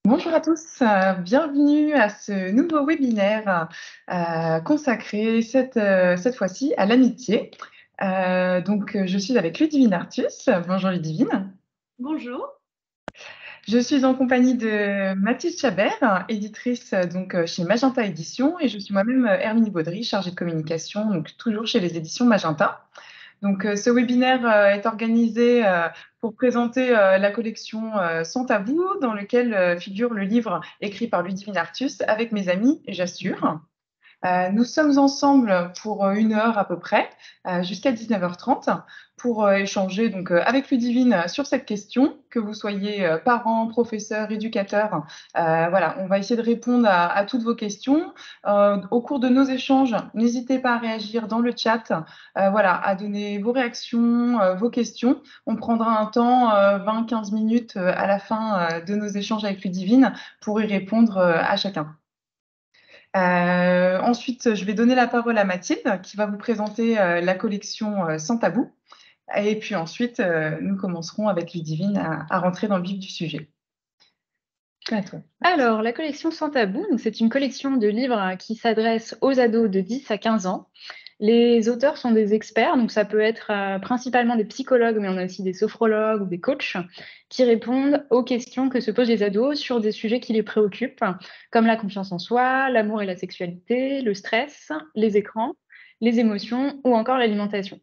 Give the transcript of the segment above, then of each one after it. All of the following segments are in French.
Bonjour à tous, bienvenue à ce nouveau webinaire consacré cette fois-ci à l'amitié. Je suis avec Ludivine Artus. Bonjour Ludivine. Bonjour. Je suis en compagnie de Mathilde Chabert, éditrice chez Magenta Éditions, et je suis moi-même Hermine Baudry, chargée de communication, donc toujours chez les éditions Magenta. Ce webinaire est organisé pour présenter la collection Sans tabou, dans lequel figure le livre écrit par Ludivine Artus avec mes amis, j'assure. Nous sommes ensemble pour 1 heure à peu près, jusqu'à 19h30, pour échanger avec Ludivine sur cette question, que vous soyez parents, professeurs, éducateurs. Voilà, on va essayer de répondre à toutes vos questions. Au cours de nos échanges, n'hésitez pas à réagir dans le chat, voilà, à donner vos réactions, vos questions. On prendra un temps, 20-15 minutes à la fin de nos échanges avec Ludivine pour y répondre à chacun. Ensuite, je vais donner la parole à Mathilde qui va vous présenter la collection Sans tabou. Et puis ensuite, nous commencerons avec Ludivine à rentrer dans le vif du sujet. À toi. Alors, la collection Sans tabou, donc c'est une collection de livres qui s'adresse aux ados de 10 à 15 ans. Les auteurs sont des experts, donc ça peut être principalement des psychologues, mais on a aussi des sophrologues ou des coachs qui répondent aux questions que se posent les ados sur des sujets qui les préoccupent, comme la confiance en soi, l'amour et la sexualité, le stress, les écrans, les émotions ou encore l'alimentation.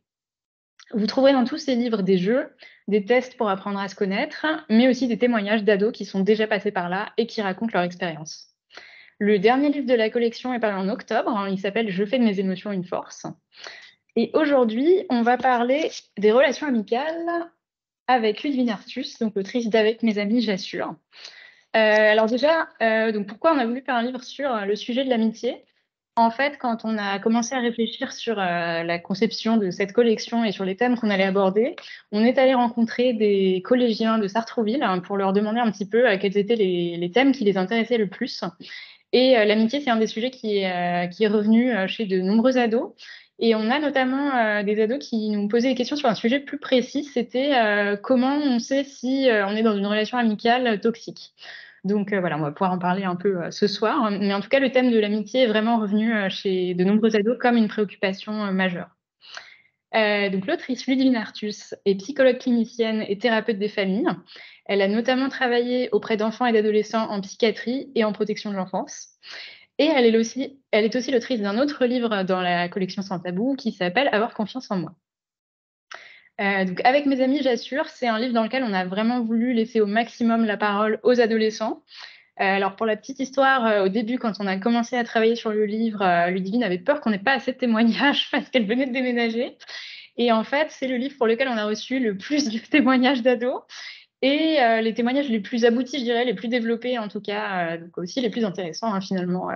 Vous trouverez dans tous ces livres des jeux, des tests pour apprendre à se connaître, mais aussi des témoignages d'ados qui sont déjà passés par là et qui racontent leur expérience. Le dernier livre de la collection est paru en octobre, il s'appelle Je fais de mes émotions une force. Et aujourd'hui, on va parler des relations amicales avec Ludivine Artus, donc l'autrice d'Avec mes amis, j'assure. Alors déjà, donc pourquoi on a voulu faire un livre sur le sujet de l'amitié? En fait, quand on a commencé à réfléchir sur la conception de cette collection et sur les thèmes qu'on allait aborder, on est allé rencontrer des collégiens de Sartrouville pour leur demander un petit peu quels étaient les thèmes qui les intéressaient le plus. Et l'amitié, c'est un des sujets qui est revenu chez de nombreux ados. Et on a notamment des ados qui nous posaient des questions sur un sujet plus précis, c'était comment on sait si on est dans une relation amicale toxique. Donc voilà, on va pouvoir en parler un peu ce soir. Mais en tout cas, le thème de l'amitié est vraiment revenu chez de nombreux ados comme une préoccupation majeure. Donc l'autrice Ludivine Artus est psychologue clinicienne et thérapeute des familles. Elle a notamment travaillé auprès d'enfants et d'adolescents en psychiatrie et en protection de l'enfance. Et elle est aussi l'autrice d'un autre livre dans la collection Sans tabou qui s'appelle Avoir confiance en moi. Donc avec mes amis, j'assure, c'est un livre dans lequel on a vraiment voulu laisser au maximum la parole aux adolescents. Alors pour la petite histoire, au début, quand on a commencé à travailler sur le livre, Ludivine avait peur qu'on n'ait pas assez de témoignages parce qu'elle venait de déménager. Et en fait, c'est le livre pour lequel on a reçu le plus de témoignages d'ados et les témoignages les plus aboutis, je dirais, les plus développés en tout cas, donc aussi les plus intéressants finalement.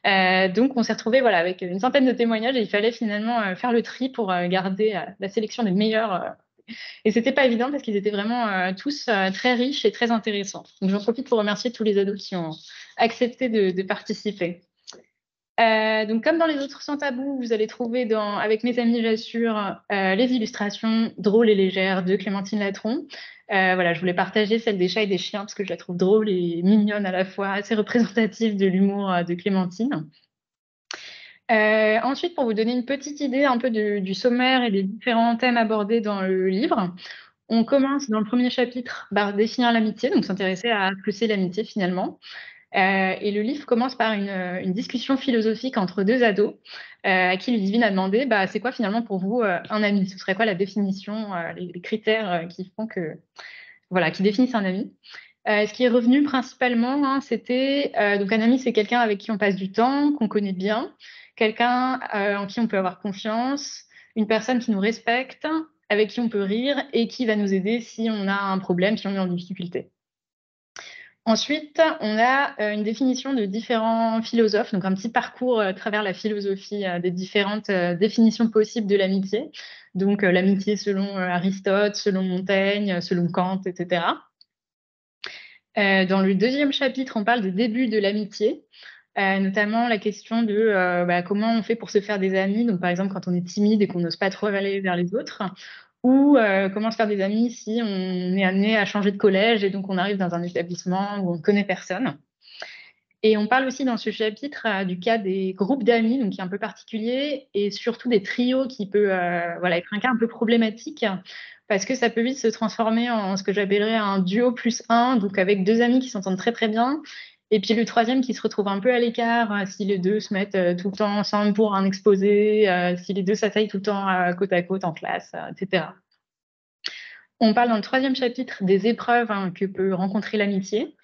Donc on s'est retrouvés voilà, avec une centaine de témoignages et il fallait finalement faire le tri pour garder la sélection des meilleurs. Et c'était pas évident parce qu'ils étaient vraiment tous très riches et très intéressants. Donc j'en profite pour remercier tous les ados qui ont accepté de participer. Donc, comme dans les autres sans tabou, vous allez trouver avec mes amis, j'assure, les illustrations drôles et légères de Clémentine Latron. Voilà, je voulais partager celle des chats et des chiens parce que je la trouve drôle et mignonne à la fois, assez représentative de l'humour de Clémentine. Ensuite, pour vous donner une petite idée un peu du sommaire et des différents thèmes abordés dans le livre, on commence dans le premier chapitre par définir l'amitié, donc s'intéresser à ce que c'est l'amitié finalement. Et le livre commence par une discussion philosophique entre deux ados à qui Ludivine a demandé c'est quoi finalement pour vous un ami? Ce serait quoi la définition, les critères qui font voilà, qui définissent un ami? Ce qui est revenu principalement, c'était donc un ami, c'est quelqu'un avec qui on passe du temps, qu'on connaît bien, quelqu'un en qui on peut avoir confiance, une personne qui nous respecte, avec qui on peut rire et qui va nous aider si on a un problème, si on est en difficulté. Ensuite, on a une définition de différents philosophes, donc un petit parcours à travers la philosophie des différentes définitions possibles de l'amitié. Donc l'amitié selon Aristote, selon Montaigne, selon Kant, etc. Dans le deuxième chapitre, on parle des débuts de l'amitié, notamment la question de comment on fait pour se faire des amis. Donc par exemple, quand on est timide et qu'on n'ose pas trop aller vers les autres, ou comment se faire des amis si on est amené à changer de collège et donc on arrive dans un établissement où on ne connaît personne. Et on parle aussi dans ce chapitre du cas des groupes d'amis, donc qui est un peu particulier, et surtout des trios qui peut être un cas un peu problématique, parce que ça peut vite se transformer en ce que j'appellerais un duo plus un, donc avec deux amis qui s'entendent très très bien, et puis le troisième qui se retrouve un peu à l'écart si les deux se mettent tout le temps ensemble pour un exposé, si les deux s'asseyent tout le temps côte à côte en classe, etc. On parle dans le troisième chapitre des épreuves que peut rencontrer l'amitié.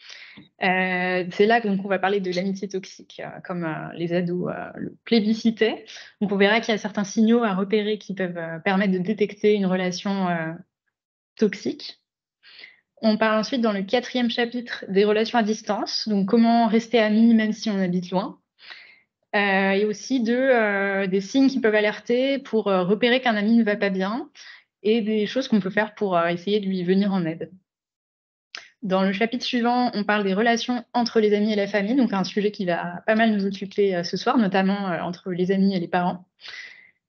C'est là qu'on va parler de l'amitié toxique, comme les ados le plébiscitaient. Donc on verra qu'il y a certains signaux à repérer qui peuvent permettre de détecter une relation toxique. On parle ensuite dans le quatrième chapitre des relations à distance, donc comment rester amis même si on habite loin. Et aussi des signes qui peuvent alerter pour repérer qu'un ami ne va pas bien et des choses qu'on peut faire pour essayer de lui venir en aide. Dans le chapitre suivant, on parle des relations entre les amis et la famille, donc un sujet qui va pas mal nous occuper ce soir, notamment entre les amis et les parents.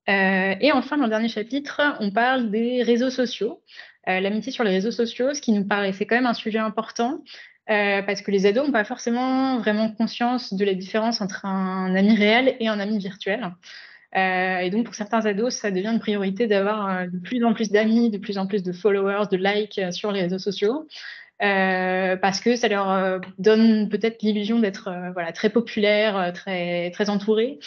Et enfin, dans le dernier chapitre, on parle des réseaux sociaux, l'amitié sur les réseaux sociaux, ce qui nous paraissait quand même un sujet important, parce que les ados n'ont pas forcément vraiment conscience de la différence entre un ami réel et un ami virtuel. Et donc, pour certains ados, ça devient une priorité d'avoir de plus en plus d'amis, de plus en plus de followers, de likes sur les réseaux sociaux. Parce que ça leur donne peut-être l'illusion d'être très populaire, très, très entouré,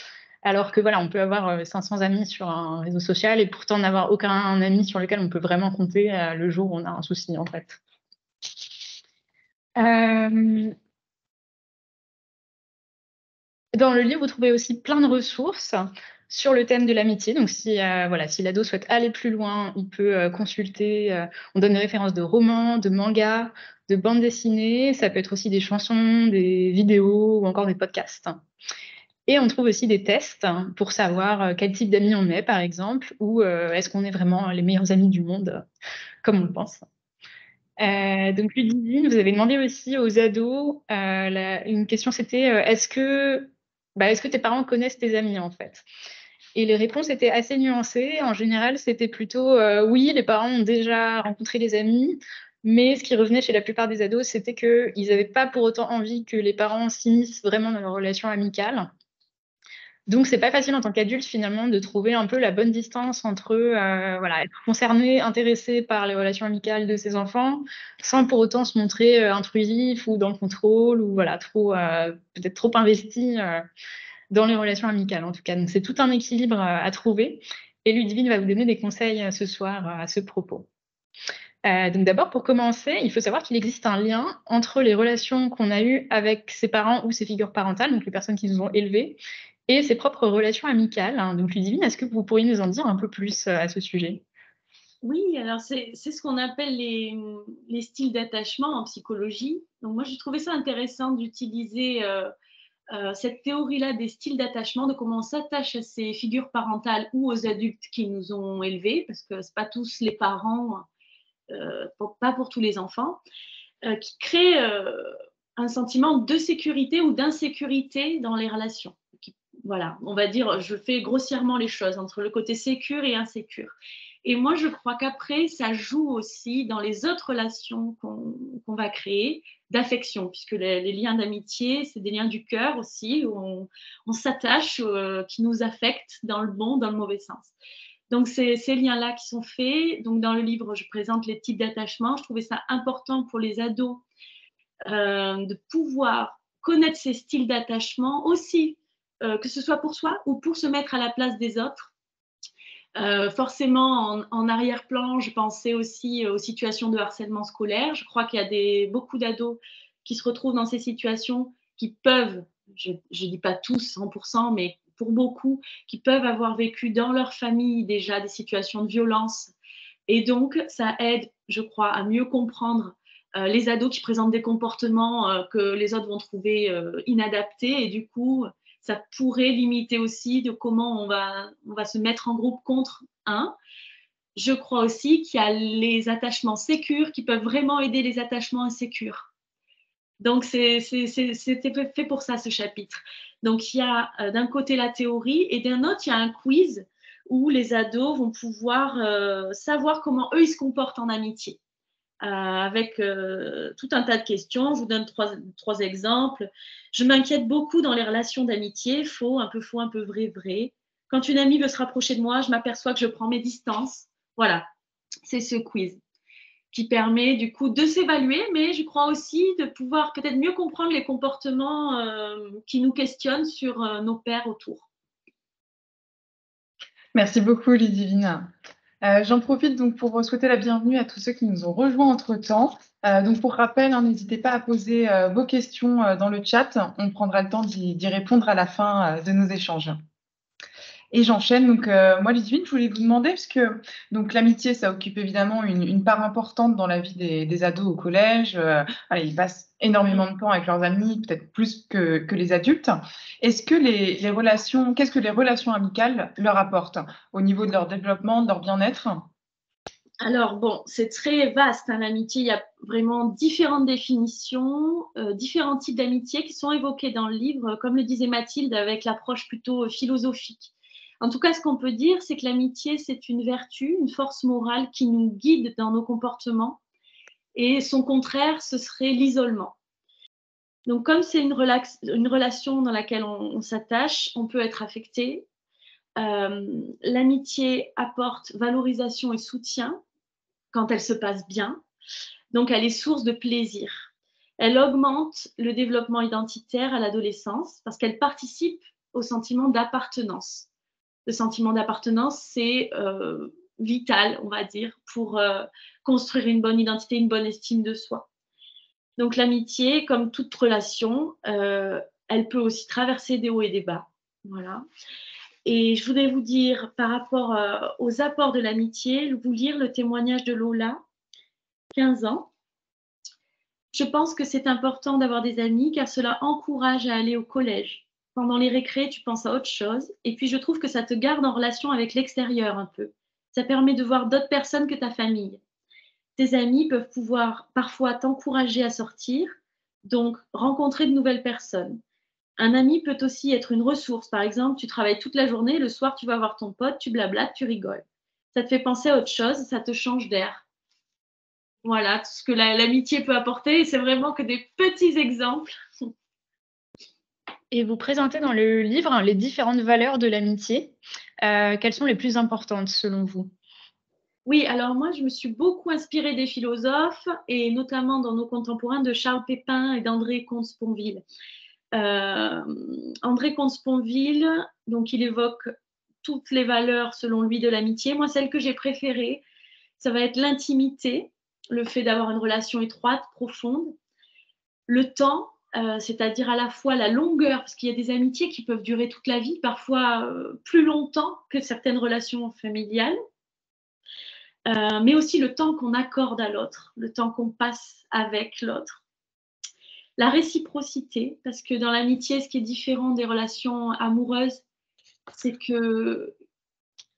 alors que on peut avoir 500 amis sur un réseau social et pourtant n'avoir aucun ami sur lequel on peut vraiment compter le jour où on a un souci, en fait. Dans le livre, vous trouvez aussi plein de ressources sur le thème de l'amitié. Donc, si l'ado souhaite aller plus loin, il peut consulter. On donne des références de romans, de mangas, de bandes dessinées. Ça peut être aussi des chansons, des vidéos ou encore des podcasts. Et on trouve aussi des tests pour savoir quel type d'amis on est, par exemple, ou est-ce qu'on est vraiment les meilleurs amis du monde, comme on le pense. Donc, Ludivine, vous avez demandé aussi aux ados, une question, c'était est-ce que tes parents connaissent tes amis, en fait? Et les réponses étaient assez nuancées. En général, c'était plutôt oui, les parents ont déjà rencontré les amis, mais ce qui revenait chez la plupart des ados, c'était qu'ils n'avaient pas pour autant envie que les parents s'immiscent vraiment dans leur relation amicale. Donc, c'est pas facile en tant qu'adulte, finalement, de trouver un peu la bonne distance entre être concerné, intéressé par les relations amicales de ses enfants, sans pour autant se montrer intrusif ou dans le contrôle ou peut-être trop investi dans les relations amicales, en tout cas. Donc, c'est tout un équilibre à trouver. Et Ludivine va vous donner des conseils ce soir à ce propos. Donc d'abord, pour commencer, il faut savoir qu'il existe un lien entre les relations qu'on a eues avec ses parents ou ses figures parentales, donc les personnes qui nous ont élevés, et ses propres relations amicales. Donc Ludivine, est-ce que vous pourriez nous en dire un peu plus à ce sujet? Oui, alors c'est ce qu'on appelle les styles d'attachement en psychologie. Donc moi, j'ai trouvé ça intéressant d'utiliser cette théorie-là des styles d'attachement, de comment on s'attache à ses figures parentales ou aux adultes qui nous ont élevés, parce que c'est pas tous les parents, pas pour tous les enfants, qui créent un sentiment de sécurité ou d'insécurité dans les relations. Voilà, on va dire, je fais grossièrement les choses entre le côté sécure et insécure. Et moi, je crois qu'après, ça joue aussi dans les autres relations qu'on va créer d'affection, puisque les liens d'amitié, c'est des liens du cœur aussi, où on s'attache, qui nous affectent dans le bon, dans le mauvais sens. Donc, c'est ces liens-là qui sont faits. Donc, dans le livre, je présente les types d'attachement. Je trouvais ça important pour les ados de pouvoir connaître ces styles d'attachement aussi, que ce soit pour soi ou pour se mettre à la place des autres. Forcément, en arrière-plan, je pensais aussi aux situations de harcèlement scolaire. Je crois qu'il y a beaucoup d'ados qui se retrouvent dans ces situations qui peuvent, je ne dis pas tous 100%, mais pour beaucoup, qui peuvent avoir vécu dans leur famille déjà des situations de violence. Et donc, ça aide, je crois, à mieux comprendre les ados qui présentent des comportements que les autres vont trouver inadaptés. Et du coup, ça pourrait limiter aussi de comment on va se mettre en groupe contre un. Je crois aussi qu'il y a les attachements sécures qui peuvent vraiment aider les attachements insécures. Donc, c'était fait pour ça, ce chapitre. Donc, il y a d'un côté la théorie et d'un autre, il y a un quiz où les ados vont pouvoir savoir comment eux, ils se comportent en amitié. Avec tout un tas de questions. Je vous donne trois exemples. Je m'inquiète beaucoup dans les relations d'amitié. Faux, un peu vrai, vrai. Quand une amie veut se rapprocher de moi, je m'aperçois que je prends mes distances. Voilà, c'est ce quiz qui permet du coup de s'évaluer, mais je crois aussi de pouvoir peut-être mieux comprendre les comportements qui nous questionnent sur nos pairs autour. Merci beaucoup, Ludivine. J'en profite donc pour souhaiter la bienvenue à tous ceux qui nous ont rejoints entre-temps. Donc pour rappel, n'hésitez pas à poser vos questions dans le chat. On prendra le temps d'y répondre à la fin de nos échanges. Et j'enchaîne. Donc moi, Ludivine, je voulais vous demander, parce que donc l'amitié, ça occupe évidemment une part importante dans la vie des ados au collège. Ils passent énormément de temps avec leurs amis, peut-être plus que les adultes. Est-ce que les relations, qu'est-ce que les relations amicales leur apportent au niveau de leur développement, de leur bien-être? Alors bon, c'est très vaste, l'amitié. Il y a vraiment différentes définitions, différents types d'amitié qui sont évoqués dans le livre, comme le disait Mathilde, avec l'approche plutôt philosophique. En tout cas, ce qu'on peut dire, c'est que l'amitié, c'est une vertu, une force morale qui nous guide dans nos comportements. Et son contraire, ce serait l'isolement. Donc, comme c'est une relation dans laquelle on s'attache, on peut être affecté. L'amitié apporte valorisation et soutien quand elle se passe bien. Donc, elle est source de plaisir. Elle augmente le développement identitaire à l'adolescence parce qu'elle participe au sentiment d'appartenance. Le sentiment d'appartenance, c'est vital, on va dire, pour construire une bonne identité, une bonne estime de soi. Donc, l'amitié, comme toute relation, elle peut aussi traverser des hauts et des bas. Voilà. Et je voudrais vous dire, par rapport aux apports de l'amitié, vous lire le témoignage de Lola, 15 ans. Je pense que c'est important d'avoir des amis car cela encourage à aller au collège. Pendant les récrés, tu penses à autre chose. Et puis, je trouve que ça te garde en relation avec l'extérieur un peu. Ça permet de voir d'autres personnes que ta famille. Tes amis peuvent pouvoir parfois t'encourager à sortir, donc rencontrer de nouvelles personnes. Un ami peut aussi être une ressource. Par exemple, tu travailles toute la journée, le soir, tu vas voir ton pote, tu blablates, tu rigoles. Ça te fait penser à autre chose, ça te change d'air. Voilà, tout ce que l'amitié peut apporter. Et c'est vraiment que des petits exemples. Et vous présentez dans le livre les différentes valeurs de l'amitié. Quelles sont les plus importantes selon vous? Oui, alors moi, je me suis beaucoup inspirée des philosophes et notamment dans nos contemporains de Charles Pépin et d'André Comte-Sponville. André Comte-Sponville, donc il évoque toutes les valeurs selon lui de l'amitié. Moi, celle que j'ai préférée, ça va être l'intimité, le fait d'avoir une relation étroite, profonde, le temps, c'est-à-dire à la fois la longueur, parce qu'il y a des amitiés qui peuvent durer toute la vie, parfois plus longtemps que certaines relations familiales, mais aussi le temps qu'on accorde à l'autre, le temps qu'on passe avec l'autre. La réciprocité, parce que dans l'amitié, ce qui est différent des relations amoureuses, c'est que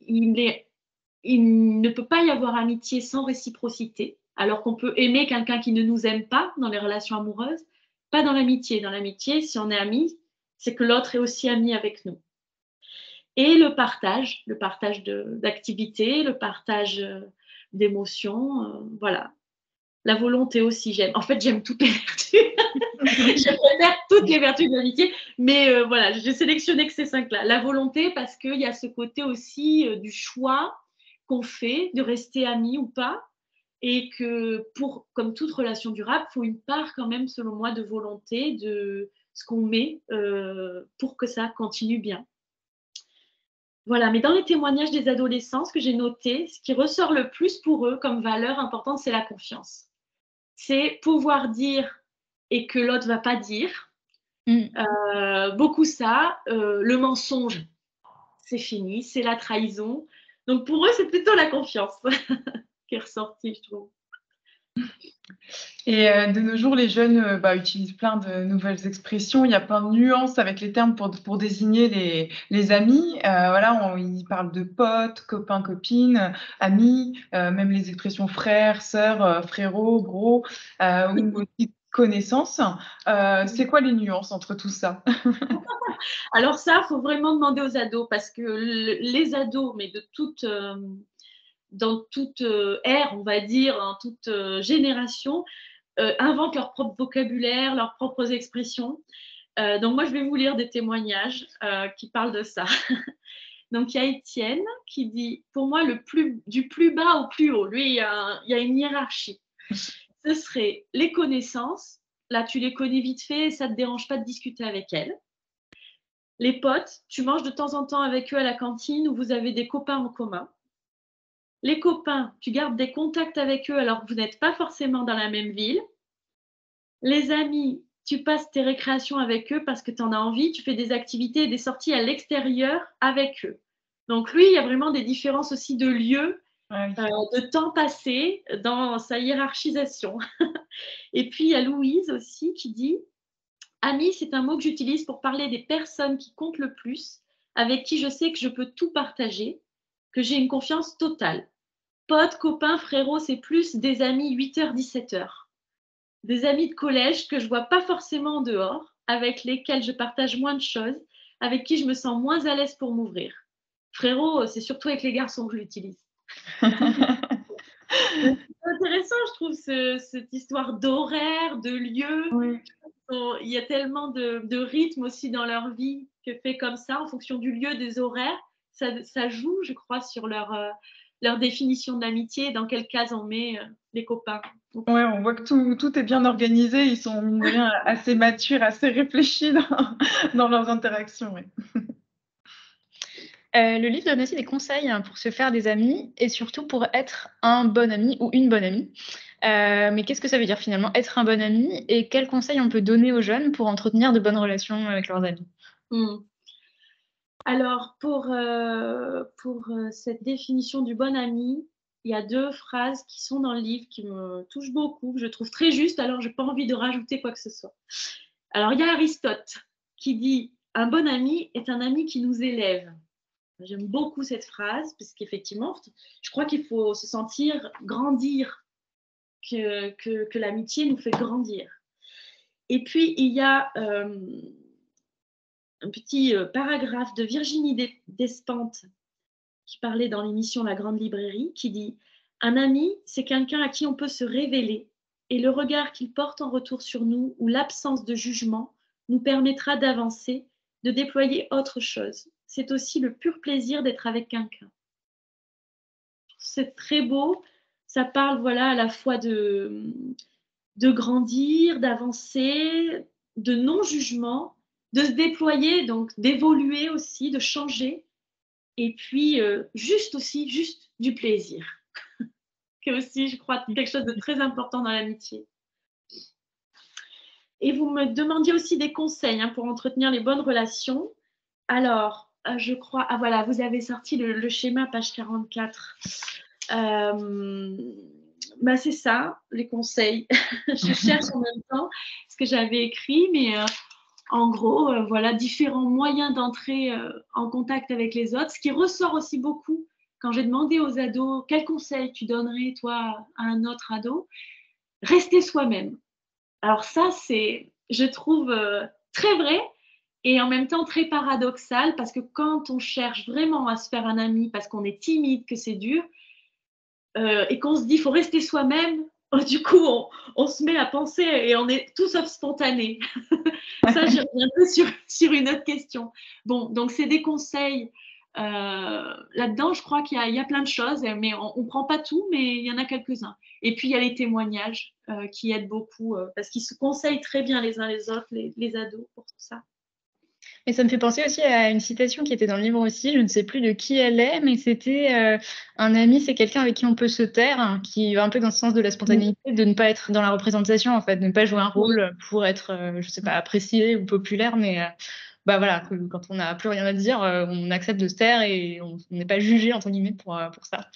il ne peut pas y avoir amitié sans réciprocité, alors qu'on peut aimer quelqu'un qui ne nous aime pas dans les relations amoureuses, pas dans l'amitié. Dans l'amitié, si on est amis, c'est que l'autre est aussi ami avec nous. Et le partage d'activités, le partage d'émotions, voilà. La volonté aussi, j'aime. En fait, j'aime toutes les vertus. Je préfère toutes les vertus de l'amitié, mais voilà, j'ai sélectionné que ces 5-là. La volonté, parce qu'il y a ce côté aussi du choix qu'on fait de rester amis ou pas, et que comme toute relation durable, il faut une part quand même, selon moi, de volonté, de ce qu'on met pour que ça continue bien. Voilà, mais dans les témoignages des adolescents, ce que j'ai noté, ce qui ressort le plus pour eux comme valeur importante, c'est la confiance. C'est pouvoir dire et que l'autre ne va pas dire. Beaucoup ça. Le mensonge, c'est fini, c'est la trahison. Donc pour eux, c'est plutôt la confiance qui est ressortie, je trouve. Et de nos jours, les jeunes utilisent plein de nouvelles expressions. Il y a plein de nuances avec les termes pour désigner les amis. Voilà, ils parlent de potes, copains, copines, amis, même les expressions frères, sœurs, frérot, gros, ou aussi connaissance. C'est quoi les nuances entre tout ça? Alors ça, il faut vraiment demander aux ados parce que les ados, mais dans toute ère, on va dire, en toute génération, inventent leur propre vocabulaire, leurs propres expressions. Donc moi, je vais vous lire des témoignages qui parlent de ça. Donc il y a Étienne qui dit, pour moi, du plus bas au plus haut, lui, il y a une hiérarchie. Ce serait les connaissances. Là, tu les connais vite fait et ça ne te dérange pas de discuter avec elles. Les potes, tu manges de temps en temps avec eux à la cantine ou vous avez des copains en commun. Les copains, tu gardes des contacts avec eux alors que vous n'êtes pas forcément dans la même ville. Les amis, tu passes tes récréations avec eux parce que tu en as envie, tu fais des activités et des sorties à l'extérieur avec eux. Donc lui, il y a vraiment des différences aussi de lieux, de temps passé dans sa hiérarchisation. Et puis il y a Louise aussi qui dit « Ami, c'est un mot que j'utilise pour parler des personnes qui comptent le plus, avec qui je sais que je peux tout partager, que j'ai une confiance totale. Potes, copains, frérots, c'est plus des amis 8h, 17h. Des amis de collège que je vois pas forcément en dehors, avec lesquels je partage moins de choses, avec qui je me sens moins à l'aise pour m'ouvrir. Frérot, c'est surtout avec les garçons que je l'utilise. » C'est intéressant, je trouve, cette histoire d'horaire, de lieu. Oui. Il y a tellement de rythme aussi dans leur vie que fait comme ça, en fonction du lieu, des horaires. Ça joue, je crois, sur leur définition de l'amitié, dans quelle case on met les copains. Ouais, on voit que tout est bien organisé. Ils sont, mine de rien, assez matures, assez réfléchis dans leurs interactions. Ouais. Le livre donne aussi des conseils pour se faire des amis et surtout pour être un bon ami ou une bonne amie. Mais qu'est-ce que ça veut dire finalement être un bon ami et quels conseils on peut donner aux jeunes pour entretenir de bonnes relations avec leurs amis? Alors, pour cette définition du bon ami, il y a 2 phrases qui sont dans le livre qui me touchent beaucoup, que je trouve très justes, alors je n'ai pas envie de rajouter quoi que ce soit. Alors, il y a Aristote qui dit « Un bon ami est un ami qui nous élève ». J'aime beaucoup cette phrase parce qu'effectivement, je crois qu'il faut se sentir grandir, que l'amitié nous fait grandir. Et puis, il y a un petit paragraphe de Virginie Despentes qui parlait dans l'émission La Grande Librairie, qui dit « Un ami, c'est quelqu'un à qui on peut se révéler et le regard qu'il porte en retour sur nous ou l'absence de jugement nous permettra d'avancer, de déployer autre chose. C'est aussi le pur plaisir d'être avec quelqu'un. » C'est très beau. Ça parle voilà, à la fois de grandir, d'avancer, de non-jugement, de se déployer, donc d'évoluer aussi, de changer. Et puis, juste du plaisir, qui est aussi, je crois, quelque chose de très important dans l'amitié. Et vous me demandiez aussi des conseils pour entretenir les bonnes relations. Alors, je crois, voilà, vous avez sorti le schéma, page 44. C'est ça, les conseils. Je cherche en même temps ce que j'avais écrit, mais en gros, voilà, différents moyens d'entrer en contact avec les autres. Ce qui ressort aussi beaucoup quand j'ai demandé aux ados quel conseil tu donnerais, toi, à un autre ado, rester soi-même. Alors ça, c'est, je trouve, très vrai et en même temps très paradoxal parce que quand on cherche vraiment à se faire un ami parce qu'on est timide, que c'est dur, et qu'on se dit il faut rester soi-même, du coup on se met à penser et on est tout sauf spontané. Ça, j'y reviendrai sur une autre question. Bon, donc c'est des conseils. Là-dedans, je crois qu'il y a plein de choses, mais on ne prend pas tout, mais il y en a quelques-uns. Et puis, il y a les témoignages qui aident beaucoup, parce qu'ils se conseillent très bien les uns les autres, les ados, pour tout ça. Et ça me fait penser aussi à une citation qui était dans le livre aussi, je ne sais plus de qui elle est, mais c'était un ami, c'est quelqu'un avec qui on peut se taire, hein, qui va un peu dans ce sens de la spontanéité, de ne pas être dans la représentation, en fait, de ne pas jouer un rôle pour être, je ne sais pas, apprécié ou populaire, mais voilà, quand on n'a plus rien à dire, on accepte de se taire et on n'est pas jugé, entre guillemets, pour ça.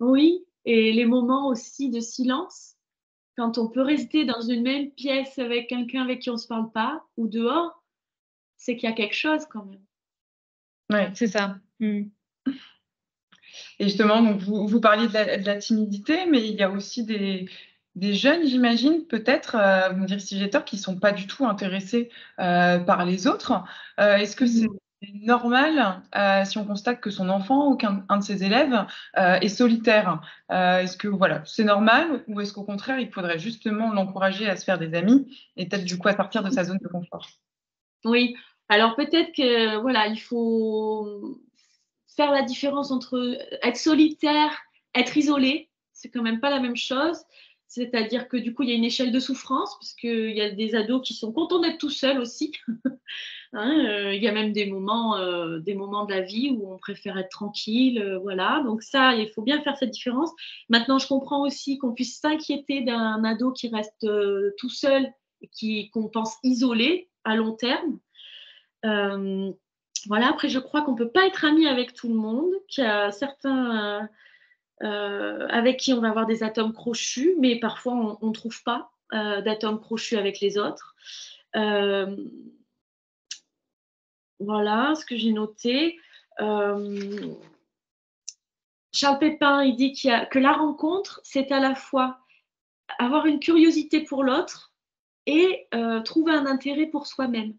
Oui, et les moments aussi de silence, quand on peut rester dans une même pièce avec quelqu'un avec qui on ne se parle pas, ou dehors, c'est qu'il y a quelque chose quand même. Ouais, c'est ça. Et justement, donc vous parliez de la timidité, mais il y a aussi des des jeunes, j'imagine, peut-être, vous me direz si j'ai tort, qui ne sont pas du tout intéressés, par les autres. Est-ce que c'est Mhm. normal, si on constate que son enfant ou qu'un de ses élèves, est solitaire? Est-ce que voilà, c'est normal ou est-ce qu'au contraire, il faudrait justement l'encourager à se faire des amis et peut-être du coup à sortir de sa zone de confort? Oui, alors peut-être que voilà, il faut faire la différence entre être solitaire, être isolé, c'est quand même pas la même chose. C'est-à-dire que du coup, il y a une échelle de souffrance, puisqu'il y a des ados qui sont contents d'être tout seuls aussi. Hein, il y a même des moments de la vie où on préfère être tranquille, voilà. Donc ça, il faut bien faire cette différence. Maintenant, je comprends aussi qu'on puisse s'inquiéter d'un ado qui reste tout seul et qu'on pense isolé à long terme. Euh, voilà, après, je crois qu'on ne peut pas être ami avec tout le monde, qu'il y a certains avec qui on va avoir des atomes crochus, mais parfois on ne trouve pas d'atomes crochus avec les autres. Euh, voilà ce que j'ai noté. Euh, Charles Pépin, il dit que la rencontre, c'est à la fois avoir une curiosité pour l'autre et trouver un intérêt pour soi-même.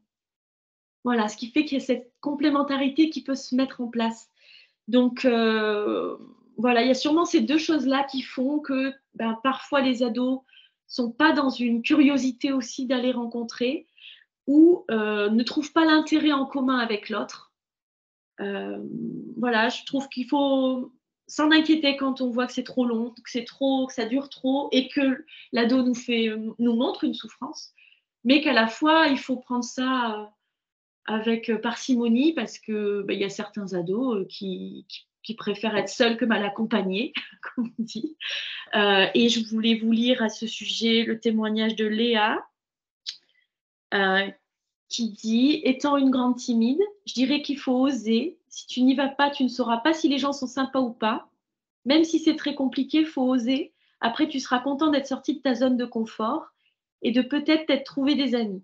Voilà, ce qui fait qu'il y a cette complémentarité qui peut se mettre en place. Donc, voilà, il y a sûrement ces deux choses-là qui font que parfois les ados sont pas dans une curiosité aussi d'aller rencontrer ou ne trouvent pas l'intérêt en commun avec l'autre. Voilà, je trouve qu'il faut s'en inquiéter quand on voit que c'est trop long, que c'est trop, que ça dure trop et que l'ado nous montre une souffrance, mais qu'à la fois, il faut prendre ça avec parcimonie parce que il y a certains ados qui préfèrent être seuls que mal accompagnés, comme on dit. Et je voulais vous lire à ce sujet le témoignage de Léa, euh, qui dit: étant une grande timide, je dirais qu'il faut oser. Si tu n'y vas pas, tu ne sauras pas si les gens sont sympas ou pas. Même si c'est très compliqué, il faut oser. Après, tu seras content d'être sorti de ta zone de confort et de peut-être t'être trouvé des amis.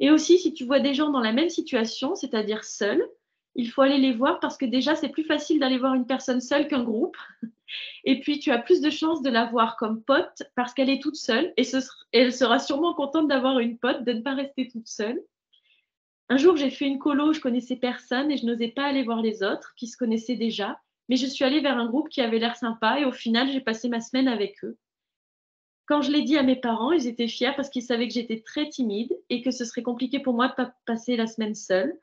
Et aussi, si tu vois des gens dans la même situation, c'est-à-dire seuls, il faut aller les voir parce que déjà, c'est plus facile d'aller voir une personne seule qu'un groupe. Et puis, tu as plus de chances de la voir comme pote parce qu'elle est toute seule et elle sera sûrement contente d'avoir une pote, de ne pas rester toute seule. Un jour, j'ai fait une colo, je connaissais personne et je n'osais pas aller voir les autres qui se connaissaient déjà, mais je suis allée vers un groupe qui avait l'air sympa et au final, j'ai passé ma semaine avec eux. Quand je l'ai dit à mes parents, ils étaient fiers parce qu'ils savaient que j'étais très timide et que ce serait compliqué pour moi de pas passer la semaine seule.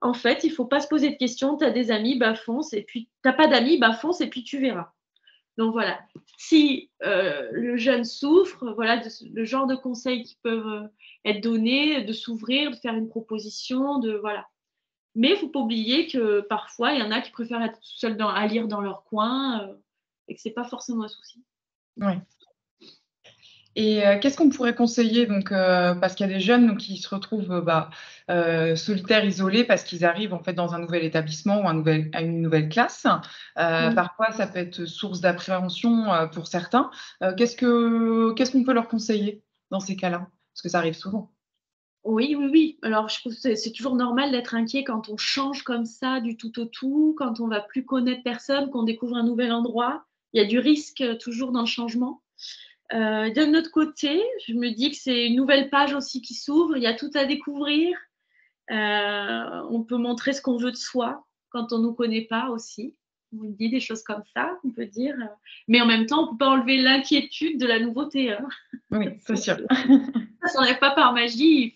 En fait, il ne faut pas se poser de questions. Tu as des amis, bah fonce. Et puis, tu n'as pas d'amis, bah fonce et puis tu verras. Donc voilà. Si le jeune souffre, voilà le genre de conseils qui peuvent être donnés, de s'ouvrir, de faire une proposition, de voilà. Mais il ne faut pas oublier que parfois, il y en a qui préfèrent être seuls à lire dans leur coin et que ce n'est pas forcément un souci. Ouais. Et qu'est-ce qu'on pourrait conseiller donc, parce qu'il y a des jeunes donc qui se retrouvent, solitaires, isolés parce qu'ils arrivent en fait dans un nouvel établissement ou à une nouvelle classe. Parfois ça peut être source d'appréhension, pour certains. Qu'est-ce qu'on peut leur conseiller dans ces cas-là? Parce que ça arrive souvent. Oui, oui, oui. Alors, je trouve que c'est toujours normal d'être inquiet quand on change comme ça du tout au tout, quand on va plus connaître personne, qu'on découvre un nouvel endroit. Il y a du risque toujours dans le changement. D'un autre côté, je me dis que c'est une nouvelle page aussi qui s'ouvre. Il y a tout à découvrir. On peut montrer ce qu'on veut de soi quand on ne nous connaît pas aussi. On dit des choses comme ça, on peut dire. Mais en même temps, on ne peut pas enlever l'inquiétude de la nouveauté. Hein. Oui, c'est sûr. Ça s'enlève pas par magie.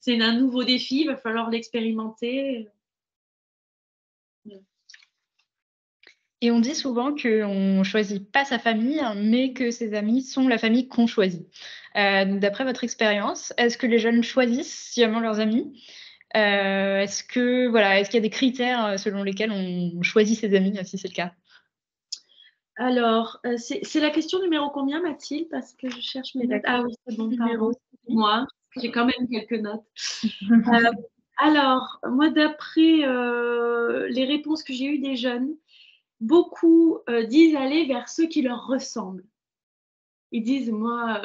C'est un nouveau défi. Il va falloir l'expérimenter. Et on dit souvent qu'on ne choisit pas sa famille, mais que ses amis sont la famille qu'on choisit. Donc d'après votre expérience, est-ce que les jeunes choisissent sciemment leurs amis? Est-ce qu'il y a des critères selon lesquels on choisit ses amis, si c'est le cas? Alors, c'est la question numéro combien, Mathilde? Parce que je cherche mes notes. Ah oui, c'est bon, Numéro. pardon. Moi, j'ai quand même quelques notes. Alors, moi, d'après les réponses que j'ai eues des jeunes, beaucoup disent aller vers ceux qui leur ressemblent. Ils disent, moi,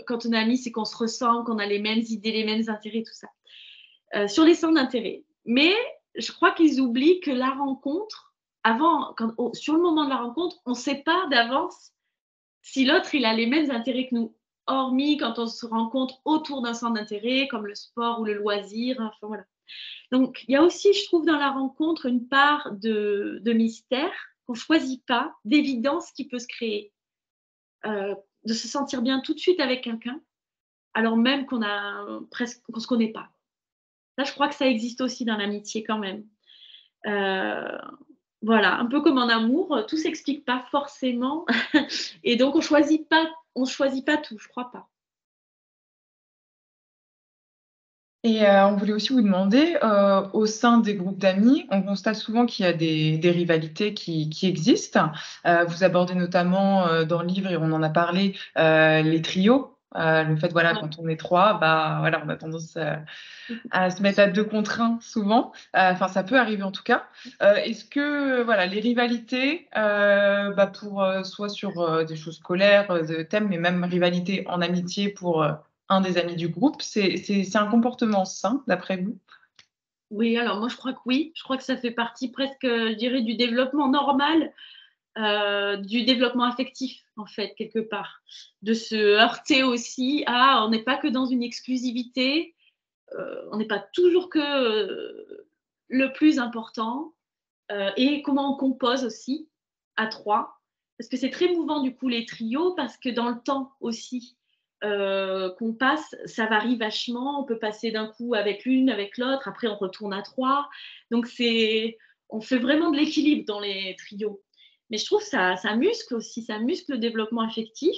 quand on est amis, c'est qu'on se ressemble, qu'on a les mêmes idées, les mêmes intérêts, tout ça. Sur les centres d'intérêt. Mais je crois qu'ils oublient que la rencontre, sur le moment de la rencontre, on ne sait pas d'avance si l'autre, il a les mêmes intérêts que nous, hormis quand on se rencontre autour d'un centre d'intérêt, comme le sport ou le loisir. Enfin, voilà. Donc, il y a aussi, je trouve, dans la rencontre, une part de mystère qu'on ne choisit pas, d'évidence qui peut se créer. De se sentir bien tout de suite avec quelqu'un, alors même qu'on se connaît pas. Là, je crois que ça existe aussi dans l'amitié quand même. Voilà, un peu comme en amour, tout s'explique pas forcément, et donc on choisit pas tout, je crois pas. Et on voulait aussi vous demander, au sein des groupes d'amis, on constate souvent qu'il y a des rivalités qui existent. Vous abordez notamment, dans le livre et on en a parlé, les trios. Le fait, voilà, Ouais. quand on est 3, bah, voilà, on a tendance, à se mettre à 2 contre 1 souvent. Enfin, ça peut arriver en tout cas. Est-ce que, voilà, les rivalités, bah, pour, soit sur, des choses scolaires, de thèmes, mais même rivalité en amitié pour, un des amis du groupe, c'est un comportement sain d'après vous? Oui, alors moi je crois que oui, je crois que ça fait partie presque, je dirais du développement normal, du développement affectif en fait quelque part. De se heurter aussi à on n'est pas que dans une exclusivité, on n'est pas toujours que, le plus important, et comment on compose aussi à 3. Parce que c'est très mouvant du coup les trios, parce que dans le temps aussi, qu'on passe, ça varie vachement. On peut passer d'un coup avec l'une, avec l'autre, après on retourne à 3. Donc on fait vraiment de l'équilibre dans les trios. Mais je trouve ça muscle aussi, ça muscle le développement affectif.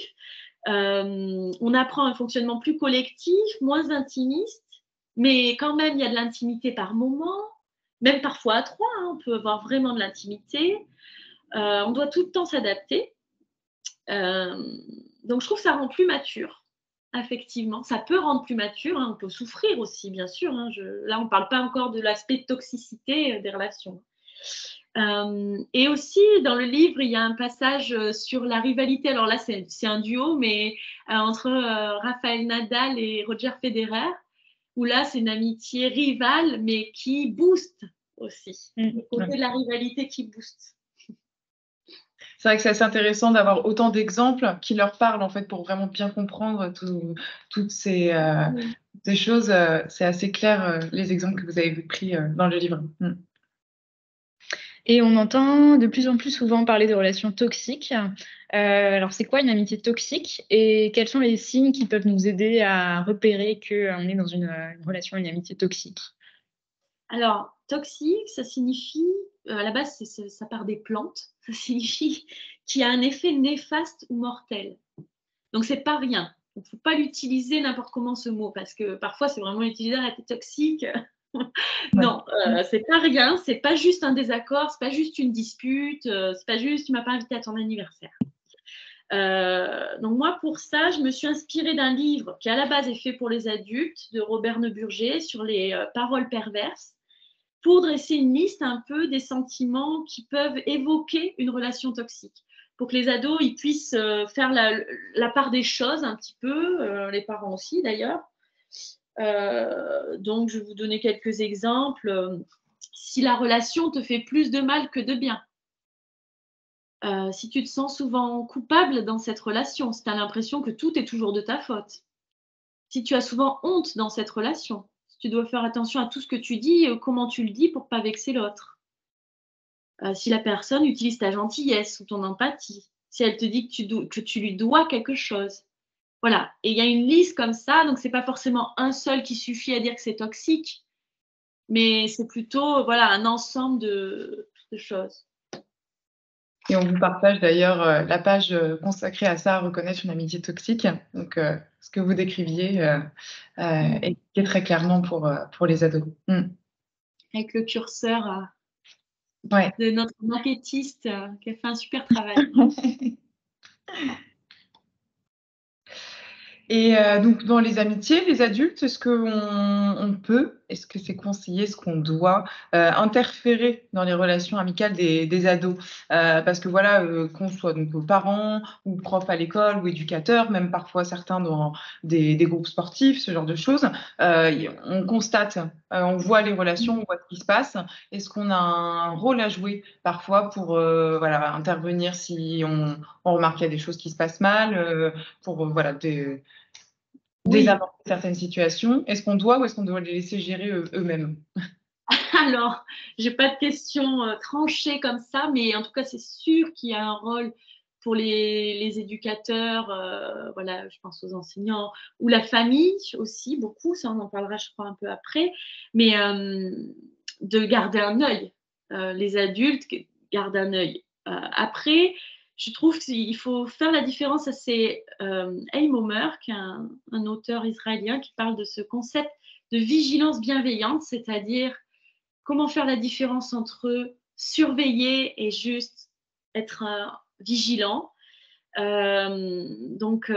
On apprend un fonctionnement plus collectif, moins intimiste, mais quand même il y a de l'intimité par moment, même parfois à 3, hein, on peut avoir vraiment de l'intimité. On doit tout le temps s'adapter. Donc je trouve que ça rend plus mature, effectivement. Ça peut rendre plus mature, hein, on peut souffrir aussi, bien sûr. Hein, là, on ne parle pas encore de l'aspect toxicité des relations. Et aussi, dans le livre, il y a un passage sur la rivalité. Alors là, c'est un duo, mais entre Rafael Nadal et Roger Federer, où là, c'est une amitié rivale, mais qui booste aussi. Le côté de la rivalité qui booste. C'est vrai que c'est assez intéressant d'avoir autant d'exemples qui leur parlent, en fait, pour vraiment bien comprendre toutes ces, des choses, c'est assez clair, les exemples que vous avez pris, dans le livre. Et on entend de plus en plus souvent parler de relations toxiques. Alors, c'est quoi une amitié toxique et quels sont les signes qui peuvent nous aider à repérer qu'on est dans une relation, une amitié toxique? Alors, toxique, ça signifie, à la base, ça part des plantes, ça signifie qu'il y a un effet néfaste ou mortel. Donc, c'est pas rien. Il ne faut pas l'utiliser n'importe comment ce mot, parce que parfois, c'est vraiment utilisé, ah, t'es toxique. Non, c'est pas rien, c'est pas juste un désaccord, c'est pas juste une dispute, c'est pas juste tu m'as pas invité à ton anniversaire. Donc moi, pour ça, je me suis inspirée d'un livre qui à la base est fait pour les adultes, de Robert Neuburger, sur les paroles perverses, pour dresser une liste un peu des sentiments qui peuvent évoquer une relation toxique, pour que les ados ils puissent faire la part des choses un petit peu, les parents aussi d'ailleurs. Donc, je vais vous donner quelques exemples. Si la relation te fait plus de mal que de bien, si tu te sens souvent coupable dans cette relation, si tu as l'impression que tout est toujours de ta faute, si tu as souvent honte dans cette relation, si tu dois faire attention à tout ce que tu dis, comment tu le dis pour pas vexer l'autre. Si la personne utilise ta gentillesse ou ton empathie, si elle te dit que tu lui dois quelque chose. Voilà, et il y a une liste comme ça, donc c'est pas forcément un seul qui suffit à dire que c'est toxique, mais c'est plutôt voilà, un ensemble de choses. Et on vous partage d'ailleurs, la page, consacrée à ça, à reconnaître une amitié toxique. Donc, ce que vous décriviez, est très clairement pour les ados. Avec le curseur Ouais. de notre maquettiste qui a fait un super travail. Et donc dans les amitiés, les adultes, est-ce qu'on peut, est-ce que c'est conseillé, est-ce qu'on doit, interférer dans les relations amicales des ados? Parce que voilà, qu'on soit donc parents ou profs à l'école ou éducateurs, même parfois certains dans des groupes sportifs, ce genre de choses, on constate On voit les relations, on voit ce qui se passe. Est-ce qu'on a un rôle à jouer parfois pour voilà, intervenir si on remarque qu'il y a des choses qui se passent mal, pour voilà, Oui, désamorcer certaines situations? Est-ce qu'on doit ou est-ce qu'on doit les laisser gérer eux-mêmes? alors, j'ai pas de question tranchée comme ça, mais en tout cas, c'est sûr qu'il y a un rôle pour les éducateurs, voilà, je pense aux enseignants ou la famille aussi, beaucoup, ça on en parlera, je crois, un peu après, mais de garder un œil. Les adultes gardent un œil. Après, je trouve qu'il faut faire la différence. C'est Haim Omer, qui est un auteur israélien, qui parle de ce concept de vigilance bienveillante, c'est-à-dire comment faire la différence entre surveiller et juste être vigilant. Donc,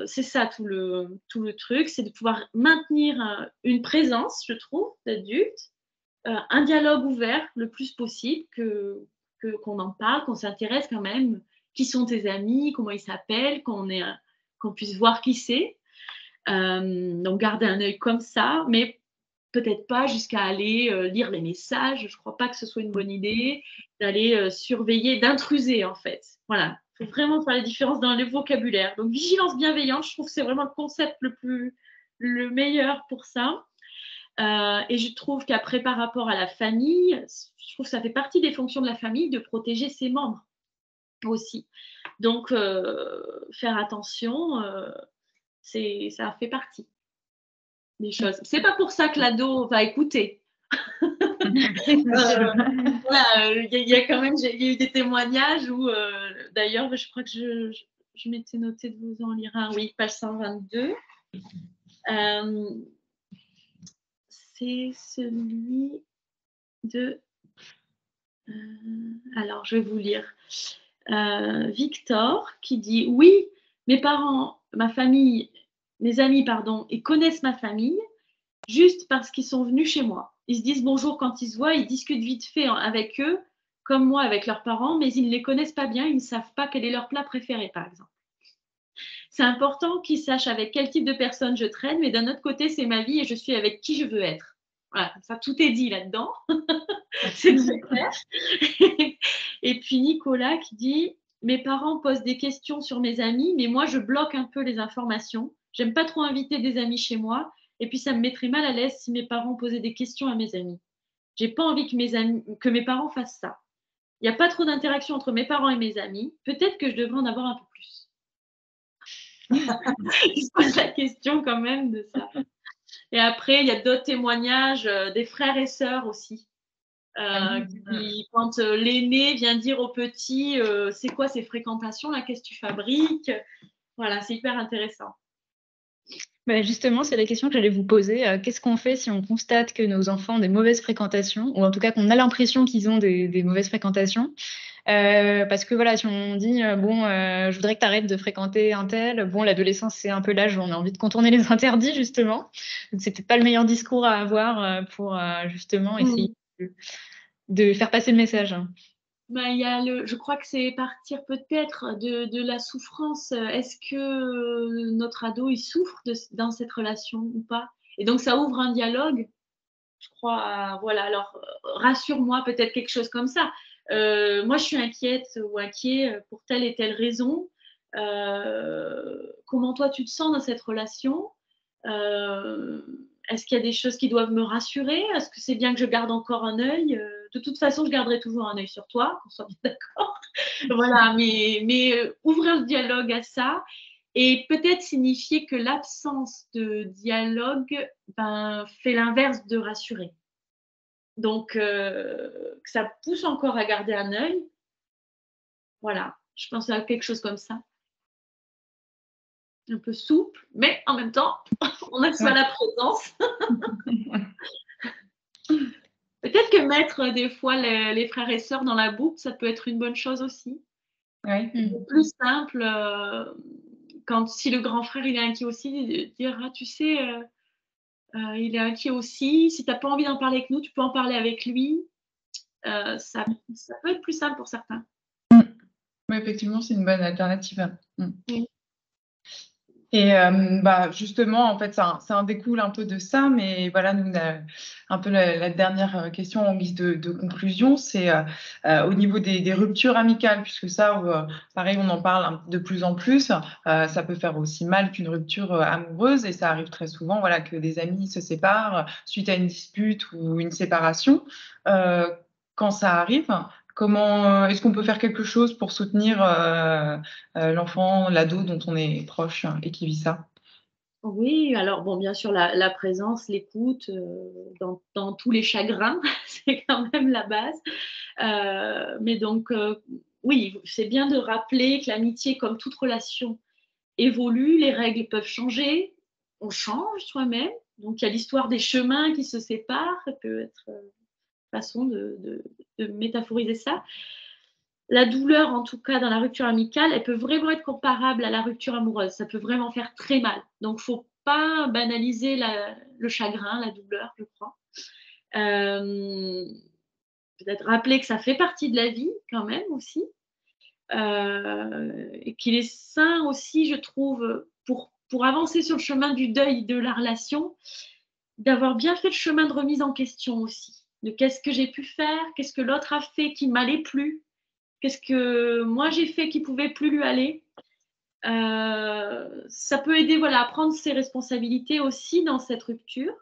c'est ça tout le truc, c'est de pouvoir maintenir une présence, je trouve, d'adulte, un dialogue ouvert le plus possible, qu'on en parle, qu'on s'intéresse quand même. Qui sont tes amis, comment ils s'appellent, qu'on puisse voir qui c'est. Donc, garder un œil comme ça, mais peut-être pas jusqu'à aller lire les messages. Je ne crois pas que ce soit une bonne idée d'aller surveiller, d'intruser en fait. Voilà, il faut vraiment faire la différence dans le vocabulaire. Donc, vigilance bienveillante, je trouve que c'est vraiment le concept le meilleur pour ça. Et je trouve qu'après, par rapport à la famille, je trouve que ça fait partie des fonctions de la famille de protéger ses membres aussi. Donc, faire attention, ça fait partie des choses. C'est pas pour ça que l'ado va écouter. Voilà, il y a quand même, il y a eu des témoignages où, d'ailleurs, je crois que je m'étais noté de vous en lire un. Oui, page 122. C'est celui de. Alors, je vais vous lire. Victor qui dit oui, mes parents, ma famille, mes amis, pardon, ils connaissent ma famille juste parce qu'ils sont venus chez moi. Ils se disent bonjour quand ils se voient, ils discutent vite fait avec eux, comme moi avec leurs parents, mais ils ne les connaissent pas bien, ils ne savent pas quel est leur plat préféré, par exemple. C'est important qu'ils sachent avec quel type de personne je traîne, mais d'un autre côté, c'est ma vie et je suis avec qui je veux être. Voilà, ça tout est dit là-dedans. C'est très clair. Et puis Nicolas qui dit mes parents posent des questions sur mes amis, mais moi je bloque un peu les informations. J'aime pas trop inviter des amis chez moi, et puis ça me mettrait mal à l'aise si mes parents posaient des questions à mes amis. J'ai pas envie que mes parents fassent ça. Il n'y a pas trop d'interaction entre mes parents et mes amis. Peut-être que je devrais en avoir un peu plus. Il se pose la question quand même de ça. Et après, il y a d'autres témoignages des frères et sœurs aussi. Quand l'aîné vient dire au petit c'est quoi ces fréquentations là, qu'est-ce que tu fabriques, voilà, c'est hyper intéressant. Justement, c'est la question que j'allais vous poser. Qu'est-ce qu'on fait si on constate que nos enfants ont des mauvaises fréquentations, ou en tout cas qu'on a l'impression qu'ils ont des mauvaises fréquentations? Parce que voilà, si on dit je voudrais que tu arrêtes de fréquenter un tel, bon, l'adolescence, c'est un peu l'âge où on a envie de contourner les interdits, justement. Donc, c'est peut-être pas le meilleur discours à avoir pour justement essayer de faire passer le message. Il y a je crois que c'est partir peut-être de la souffrance. Est-ce que notre ado il souffre dans cette relation ou pas? Et donc ça ouvre un dialogue, je crois. Voilà, alors rassure-moi, peut-être quelque chose comme ça. Moi je suis inquiète ou inquiet pour telle et telle raison. Comment toi tu te sens dans cette relation? Est-ce qu'il y a des choses qui doivent me rassurer? Est-ce que c'est bien que je garde encore un œil? De toute façon, je garderai toujours un œil sur toi, qu'on soit bien d'accord. Voilà, mais ouvrir le dialogue à ça et peut-être signifier que l'absence de dialogue fait l'inverse de rassurer. Donc, que ça pousse encore à garder un œil. Voilà, je pense à quelque chose comme ça. Un peu souple, mais en même temps, on assoit la présence. Peut-être que mettre des fois les frères et sœurs dans la boucle, ça peut être une bonne chose aussi. Oui. Plus simple, si le grand frère il est inquiet aussi, de dire ah, tu sais, il est inquiet aussi. Si tu n'as pas envie d'en parler avec nous, tu peux en parler avec lui. Ça peut être plus simple pour certains. Oui, effectivement, c'est une bonne alternative. Oui. Et justement, en fait, ça en découle un peu de ça, mais voilà, nous, un peu la dernière question en guise de conclusion, c'est au niveau des ruptures amicales, puisque ça, pareil, on en parle de plus en plus. Ça peut faire aussi mal qu'une rupture amoureuse, et ça arrive très souvent, voilà, que des amis se séparent suite à une dispute ou une séparation. Euh, Quand ça arrive, comment est-ce qu'on peut faire quelque chose pour soutenir l'enfant, l'ado dont on est proche et qui vit ça? Oui, alors bon, bien sûr, la présence, l'écoute, dans tous les chagrins, c'est quand même la base. Mais donc, oui, c'est bien de rappeler que l'amitié, comme toute relation, évolue, les règles peuvent changer, on change soi-même. Donc il y a l'histoire des chemins qui se séparent, ça peut être, façon de métaphoriser ça. La douleur, en tout cas dans la rupture amicale, elle peut vraiment être comparable à la rupture amoureuse. Ça peut vraiment faire très mal. Donc, il ne faut pas banaliser le chagrin, la douleur, je crois. Euh, Peut-être rappeler que ça fait partie de la vie quand même aussi. Et qu'il est sain aussi, je trouve, pour avancer sur le chemin du deuil de la relation, d'avoir bien fait le chemin de remise en question aussi. De qu'est-ce que j'ai pu faire, qu'est-ce que l'autre a fait qui ne m'allait plus, qu'est-ce que moi j'ai fait qui pouvait plus lui aller. Ça peut aider, voilà, à prendre ses responsabilités aussi dans cette rupture,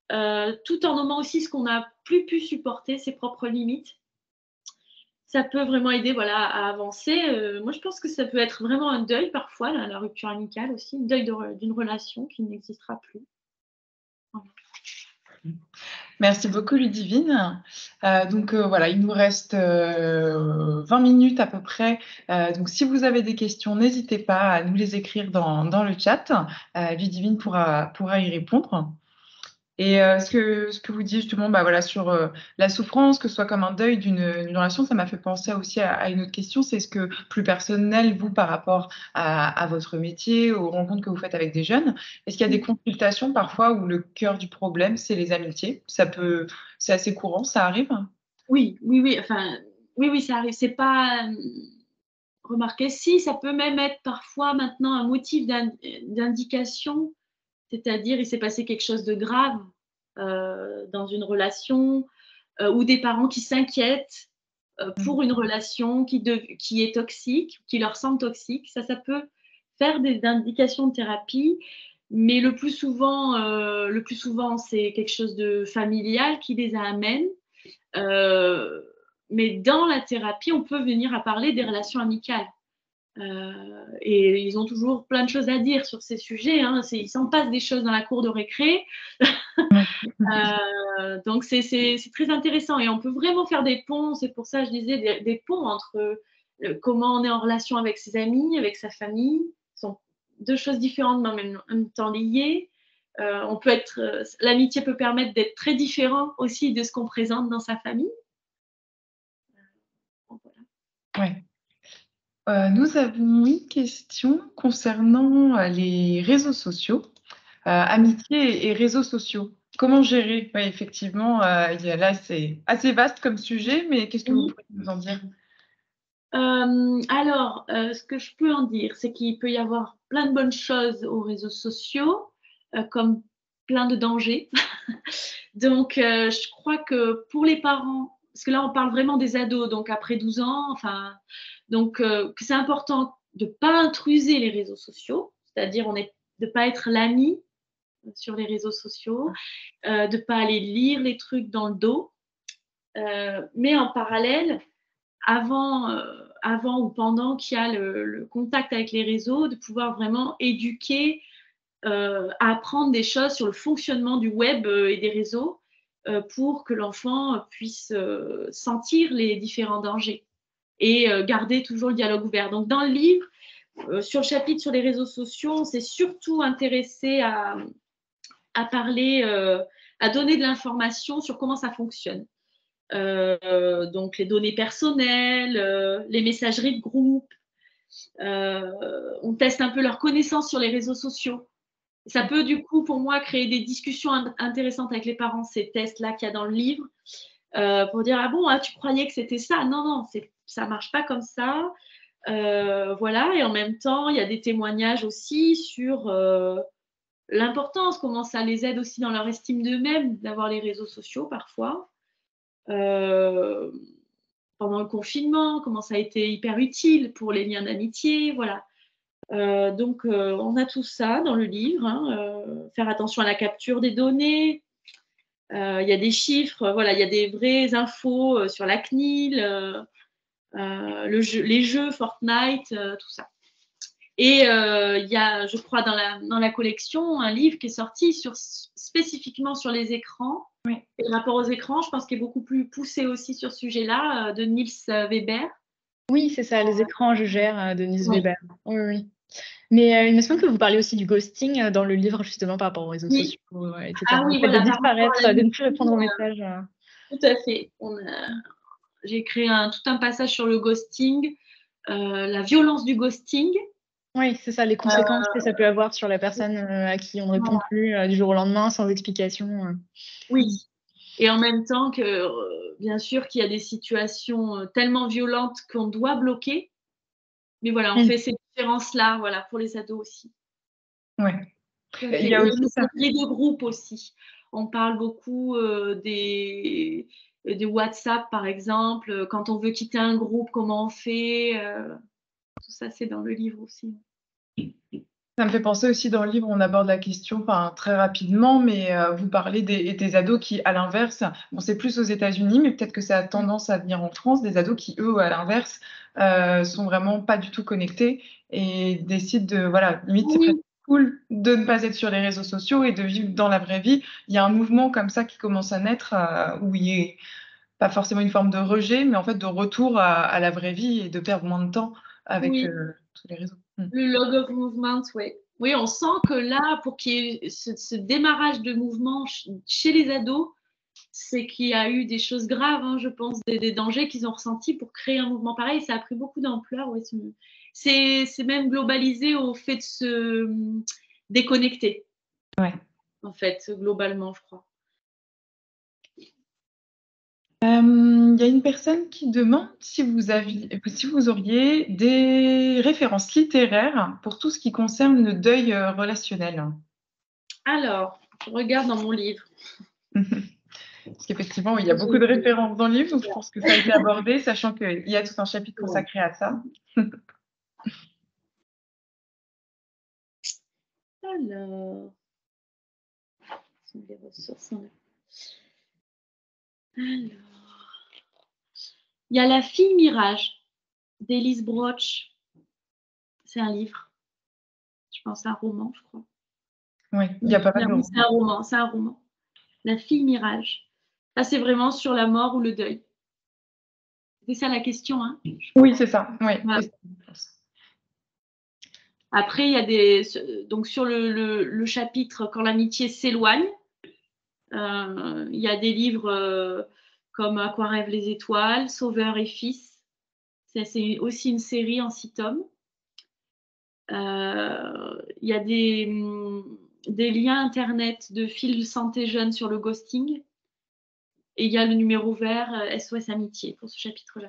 tout en nommant aussi ce qu'on n'a plus pu supporter, ses propres limites. Ça peut vraiment aider, voilà, à avancer. Moi, je pense que ça peut être vraiment un deuil parfois, la rupture amicale aussi, un deuil d'une relation qui n'existera plus. Voilà. Merci beaucoup, Ludivine. Voilà, il nous reste 20 minutes à peu près. Donc, si vous avez des questions, n'hésitez pas à nous les écrire dans le chat. Ludivine pourra y répondre. Et ce que vous dites justement voilà, sur la souffrance, que ce soit comme un deuil d'une relation, ça m'a fait penser aussi à une autre question. C'est ce que plus personnel, vous, par rapport à votre métier, aux rencontres que vous faites avec des jeunes, est-ce qu'il y a des consultations parfois où le cœur du problème, c'est les amitiés? C'est assez courant, ça arrive? Oui, oui, oui, enfin, oui, oui, ça arrive. C'est pas remarqué. Si, ça peut même être parfois maintenant un motif d'indication, c'est-à-dire il s'est passé quelque chose de grave dans une relation, ou des parents qui s'inquiètent pour une relation qui est toxique, qui leur semble toxique. Ça peut faire des indications de thérapie, mais le plus souvent, c'est quelque chose de familial qui les amène. Euh, mais dans la thérapie, on peut venir à parler des relations amicales. Et ils ont toujours plein de choses à dire sur ces sujets. Hein. Il s'en passe des choses dans la cour de récré. Donc, c'est très intéressant. Et on peut vraiment faire des ponts. C'est pour ça que je disais des ponts entre comment on est en relation avec ses amis, avec sa famille. Ce sont deux choses différentes, mais en même temps liées. L'amitié peut permettre d'être très différent aussi de ce qu'on présente dans sa famille. Voilà. Ouais. Nous avons une question concernant les réseaux sociaux, amitié et réseaux sociaux. Comment gérer? Oui, effectivement, là, c'est assez vaste comme sujet, mais qu'est-ce que vous Oui. pouvez nous en dire? Alors, ce que je peux en dire, c'est qu'il peut y avoir plein de bonnes choses aux réseaux sociaux, comme plein de dangers. Donc, je crois que pour les parents, parce que là, on parle vraiment des ados, donc après 12 ans, enfin, donc que c'est important de ne pas intruser les réseaux sociaux, c'est-à-dire de ne pas être l'ami sur les réseaux sociaux, de ne pas aller lire les trucs dans le dos, mais en parallèle, avant ou pendant qu'il y a le contact avec les réseaux, de pouvoir vraiment éduquer, apprendre des choses sur le fonctionnement du web et des réseaux pour que l'enfant puisse sentir les différents dangers et garder toujours le dialogue ouvert. Donc, dans le livre, sur le chapitre sur les réseaux sociaux, on s'est surtout intéressé à parler, à donner de l'information sur comment ça fonctionne. Donc, les données personnelles, les messageries de groupe. On teste un peu leur connaissance sur les réseaux sociaux. Ça peut, du coup, pour moi, créer des discussions intéressantes avec les parents, ces tests-là qu'il y a dans le livre, pour dire, ah bon, tu croyais que c'était ça? Non, non, ça ne marche pas comme ça. Voilà, et en même temps, il y a des témoignages aussi sur l'importance, comment ça les aide aussi dans leur estime d'eux-mêmes, d'avoir les réseaux sociaux parfois. Euh, Pendant le confinement, comment ça a été hyper utile pour les liens d'amitié, voilà. Donc, on a tout ça dans le livre, hein, faire attention à la capture des données. Il y a des chiffres, voilà, il y a des vraies infos sur la CNIL, les jeux Fortnite, tout ça. Et il y a, je crois, dans la collection, un livre qui est sorti spécifiquement sur les écrans. Oui. Et le rapport aux écrans, je pense qu'il est beaucoup plus poussé aussi sur ce sujet-là, de Niels Weber. Oui, c'est ça, les écrans, je gère, de Niels Weber. Oui, oui. Mais il me semble que vous parlez aussi du ghosting dans le livre, justement, par rapport aux réseaux sociaux, etc. Ah oui, Le fait voilà, de par rapport disparaître, à la de ne plus répondre aux messages. Tout à fait. J'ai écrit tout un passage sur le ghosting, la violence du ghosting. Oui, c'est ça, les conséquences que ça peut avoir sur la personne à qui on ne répond plus du jour au lendemain, sans explication. Oui. Et en même temps que, bien sûr, qu'il y a des situations tellement violentes qu'on doit bloquer. Mais voilà, on fait ces différences-là, voilà, pour les ados aussi. Ouais. Il y a aussi ça. Les deux groupes aussi. On parle beaucoup des WhatsApp, par exemple. Quand on veut quitter un groupe, comment on fait tout ça, c'est dans le livre aussi. Ça me fait penser aussi dans le livre, on aborde la question très rapidement, mais vous parlez des ados qui, à l'inverse, bon, c'est plus aux États-Unis, mais peut-être que ça a tendance à venir en France, des ados qui, eux, à l'inverse, sont vraiment pas du tout connectés et décident de, voilà, limite, c'est presque cool de ne pas être sur les réseaux sociaux et de vivre dans la vraie vie. Il y a un mouvement comme ça qui commence à naître où il n'y a pas forcément une forme de rejet, mais en fait de retour à la vraie vie et de perdre moins de temps avec tous les réseaux. Le log of movement, oui. Oui, on sent que là, pour qu'il y ait ce démarrage de mouvement chez les ados, c'est qu'il y a eu des choses graves, hein, je pense, des dangers qu'ils ont ressentis pour créer un mouvement pareil. Ça a pris beaucoup d'ampleur. Ouais, c'est même globalisé au fait de se déconnecter, en fait, globalement, je crois. Il y a une personne qui demande si vous auriez des références littéraires pour tout ce qui concerne le deuil relationnel. Alors, je regarde dans mon livre. Parce qu'effectivement, il y a beaucoup de références dans le livre, donc je pense que ça a été abordé, sachant qu'il y a tout un chapitre consacré à ça. Alors, les ressources. Alors, il y a La fille mirage d'Élise Broch. C'est un livre. Je pense un roman, je crois. Oui, il y a pas mal de romans. C'est un roman. La fille mirage. Là, c'est vraiment sur la mort ou le deuil. C'est ça la question, hein? Oui, c'est ça. Oui. Ouais. Après, il y a donc sur le chapitre Quand l'amitié s'éloigne, il y a des livres comme À quoi rêvent les étoiles, Sauveur et fils. C'est aussi une série en 6 tomes. Il y a des liens internet de fil de santé jeune sur le ghosting. Et il y a le numéro vert SOS Amitié pour ce chapitre-là.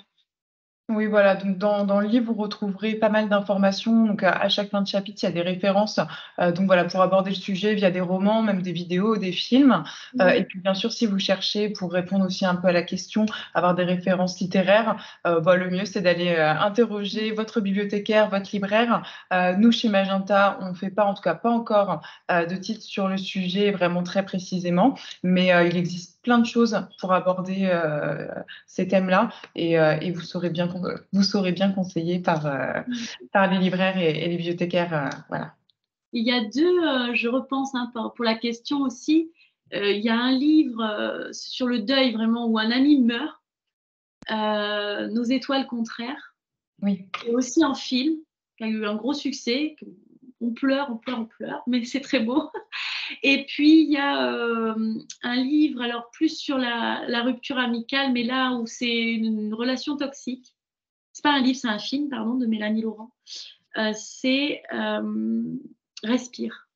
Oui, voilà. Donc, dans le livre, vous retrouverez pas mal d'informations. Donc, à chaque fin de chapitre, il y a des références. Donc, voilà, pour aborder le sujet via des romans, même des vidéos, des films. Et puis, bien sûr, si vous cherchez, pour répondre aussi un peu à la question, avoir des références littéraires, le mieux, c'est d'aller interroger votre bibliothécaire, votre libraire. Nous, chez Magenta, on ne fait pas, en tout cas pas encore, de titres sur le sujet vraiment très précisément. Mais il existe plein de choses pour aborder ces thèmes-là. Et vous serez bien conseillé par les libraires et les bibliothécaires. Voilà. Il y a je repense pour la question aussi, il y a un livre sur le deuil vraiment où un ami meurt, Nos étoiles contraires. Oui. Et aussi un film qui a eu un gros succès. On pleure, mais c'est très beau. Et puis, il y a un livre, alors plus sur la rupture amicale, mais là où c'est une relation toxique. C'est pas un livre, c'est un film, pardon, de Mélanie Laurent. C'est Respire,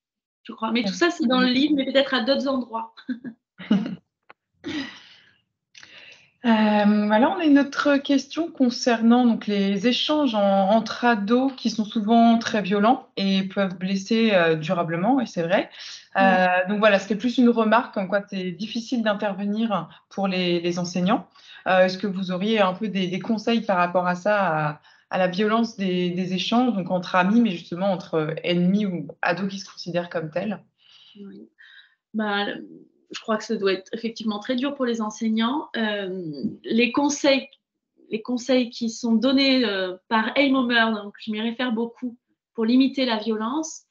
je crois. Mais tout ça, c'est dans le livre, mais peut-être à d'autres endroits. Voilà, on a une autre question concernant donc les échanges entre ados qui sont souvent très violents et peuvent blesser durablement, et c'est vrai. Donc voilà, c'était plus une remarque comme quoi c'est difficile d'intervenir pour les enseignants. Est-ce que vous auriez un peu des conseils par rapport à ça, à la violence des échanges, donc entre amis, mais justement entre ennemis ou ados qui se considèrent comme tels? Oui. Bah, je crois que ça doit être effectivement très dur pour les enseignants. Les conseils qui sont donnés par Aim donc je m'y réfère beaucoup, pour limiter la violence,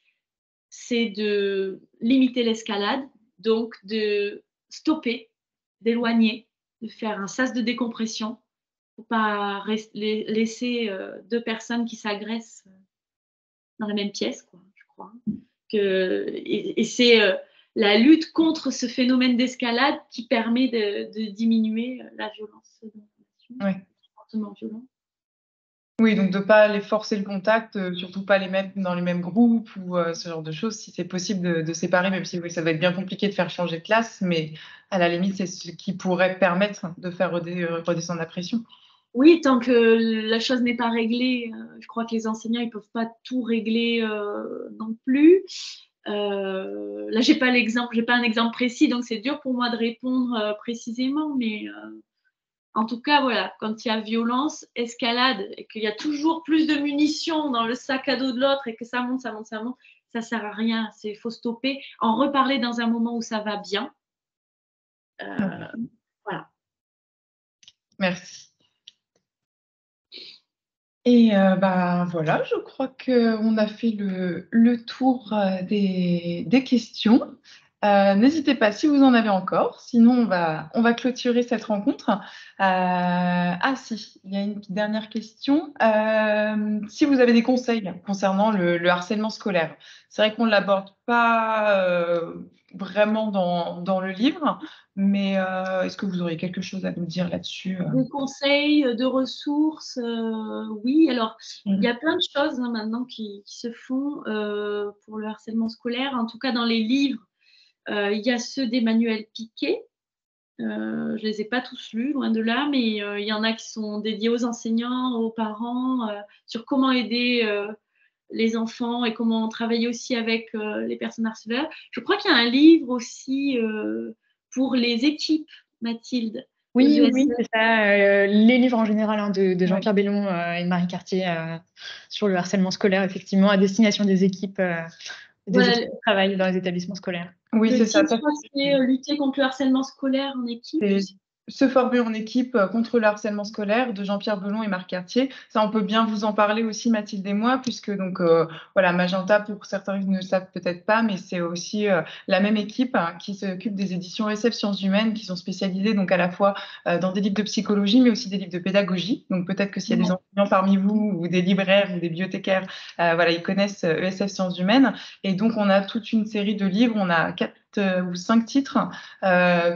c'est de limiter l'escalade, donc de stopper, d'éloigner, de faire un sas de décompression pour pas laisser deux personnes qui s'agressent dans la même pièce, quoi, je crois. Et c'est la lutte contre ce phénomène d'escalade qui permet de diminuer la violence de l'information, Ouais. le comportement violent. Oui, donc de pas les forcer le contact, surtout pas les mettre dans les mêmes groupes ou ce genre de choses. Si c'est possible de séparer, même si oui, ça va être bien compliqué de faire changer de classe, mais à la limite, c'est ce qui pourrait permettre de faire redescendre la pression. Oui, tant que la chose n'est pas réglée, je crois que les enseignants, ils peuvent pas tout régler non plus. Là, j'ai pas un exemple précis, donc c'est dur pour moi de répondre précisément, mais en tout cas, voilà, quand il y a violence, escalade, et qu'il y a toujours plus de munitions dans le sac à dos de l'autre et que ça monte, ça monte, ça monte, ça sert à rien. Il faut stopper, en reparler dans un moment où ça va bien. Ouais. Voilà. Merci. Et bah, voilà, je crois qu'on a fait le tour des questions. N'hésitez pas si vous en avez encore, sinon on va clôturer cette rencontre. Ah si, il y a une dernière question. Si vous avez des conseils concernant le harcèlement scolaire, c'est vrai qu'on ne l'aborde pas vraiment dans le livre, mais est-ce que vous auriez quelque chose à nous dire là-dessus? Des conseils, de ressources, oui. Alors, il y a Mhm. plein de choses, hein, maintenant qui se font pour le harcèlement scolaire. En tout cas, dans les livres, il y a ceux d'Emmanuel Piquet. Je les ai pas tous lus, loin de là, mais il y en a qui sont dédiés aux enseignants, aux parents, sur comment aider les enfants et comment travailler aussi avec les personnes harceleurs. Je crois qu'il y a un livre aussi pour les équipes, Mathilde, aux Oui, oui, US. oui, c'est ça. Les livres en général, hein, de Ouais. Jean-Pierre Bellon et de Marie Cartier sur le harcèlement scolaire, effectivement, à destination des équipes Voilà, qui travaillent dans les établissements scolaires. Oui, le c'est ça. titre, je crois que c'est lutter contre le harcèlement scolaire en équipe. Je C'est sais Se former en équipe contre le harcèlement scolaire de Jean-Pierre Belon et Marc Cartier. Ça, on peut bien vous en parler aussi, Mathilde et moi, puisque donc voilà, Magenta, pour certains ne le savent peut-être pas, mais c'est aussi la même équipe qui s'occupe des éditions SF Sciences Humaines, qui sont spécialisées donc à la fois dans des livres de psychologie, mais aussi des livres de pédagogie. Donc peut-être que s'il y a des pas. enseignants parmi vous ou des libraires ou des bibliothécaires, voilà, ils connaissent ESF Sciences Humaines. Et donc on a toute une série de livres. On a 4 ou 5 titres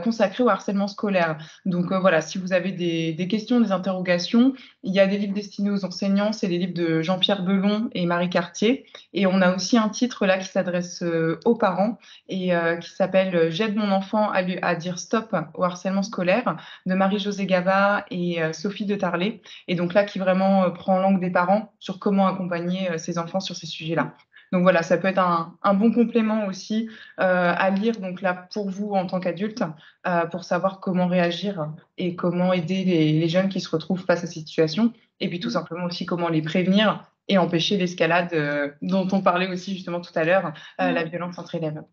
consacrés au harcèlement scolaire. Donc voilà, si vous avez des questions, des interrogations, il y a des livres destinés aux enseignants, c'est les livres de Jean-Pierre Belon et Marie Cartier. Et on a aussi un titre là qui s'adresse aux parents et qui s'appelle J'aide mon enfant à dire stop au harcèlement scolaire de Marie-Josée Gava et Sophie de Tarlet. Et donc là qui vraiment prend l'angle des parents sur comment accompagner ses enfants sur ces sujets-là. Donc voilà, ça peut être un bon complément aussi à lire donc là pour vous en tant qu'adulte pour savoir comment réagir et comment aider les jeunes qui se retrouvent face à cette situation. Et puis tout simplement aussi comment les prévenir et empêcher l'escalade dont on parlait aussi justement tout à l'heure, la violence entre élèves.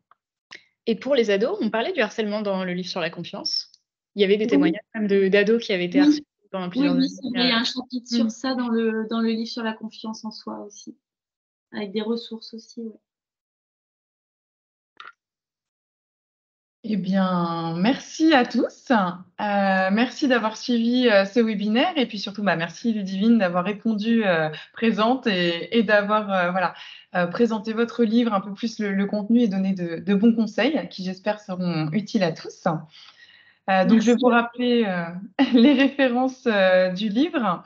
Et pour les ados, on parlait du harcèlement dans le livre sur la confiance. Il y avait des Oui, témoignages même d'ados qui avaient été oui, harcelés pendant oui, plusieurs oui, années. c'est vrai, il y a un chapitre sur ça dans le livre sur la confiance en soi aussi, avec des ressources aussi. Ouais. Eh bien, merci à tous. Merci d'avoir suivi ce webinaire et puis surtout, bah, merci Ludivine d'avoir répondu présente et d'avoir voilà, présenté votre livre, un peu plus le contenu et donné de bons conseils qui, j'espère, seront utiles à tous. Donc, je vais Merci. vous rappeler les références du livre.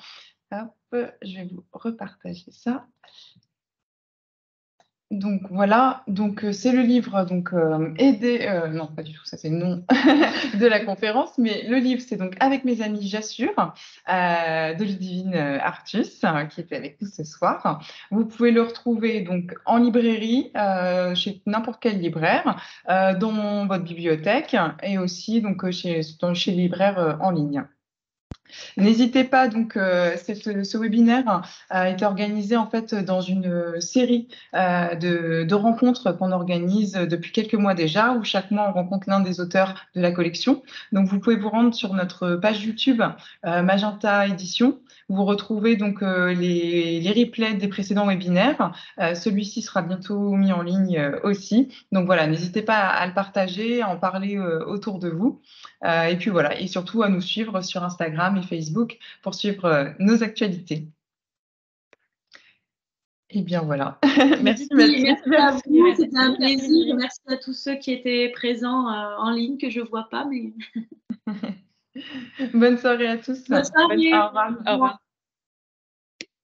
Hop, je vais vous repartager ça. Donc voilà, donc c'est le livre donc aider non pas du tout, ça c'est le nom de la conférence, mais le livre c'est donc Avec mes amis j'assure de Ludivine Artus qui était avec nous ce soir. Vous pouvez le retrouver donc en librairie chez n'importe quel libraire, dans votre bibliothèque et aussi donc chez les libraires en ligne. N'hésitez pas, donc ce webinaire a été organisé en fait dans une série de rencontres qu'on organise depuis quelques mois déjà, où chaque mois on rencontre l'un des auteurs de la collection. Donc vous pouvez vous rendre sur notre page YouTube Magenta Édition. Vous retrouvez donc les replays des précédents webinaires. Celui-ci sera bientôt mis en ligne aussi. Donc voilà, n'hésitez pas à le partager, à en parler autour de vous. Et puis voilà, et surtout à nous suivre sur Instagram et Facebook pour suivre nos actualités. Et bien voilà. Merci Mathilde. Merci à vous, c'était un plaisir. Merci à tous ceux qui étaient présents en ligne que je ne vois pas. Mais... Bonne soirée à tous. Bonne soirée. Au revoir. Au revoir.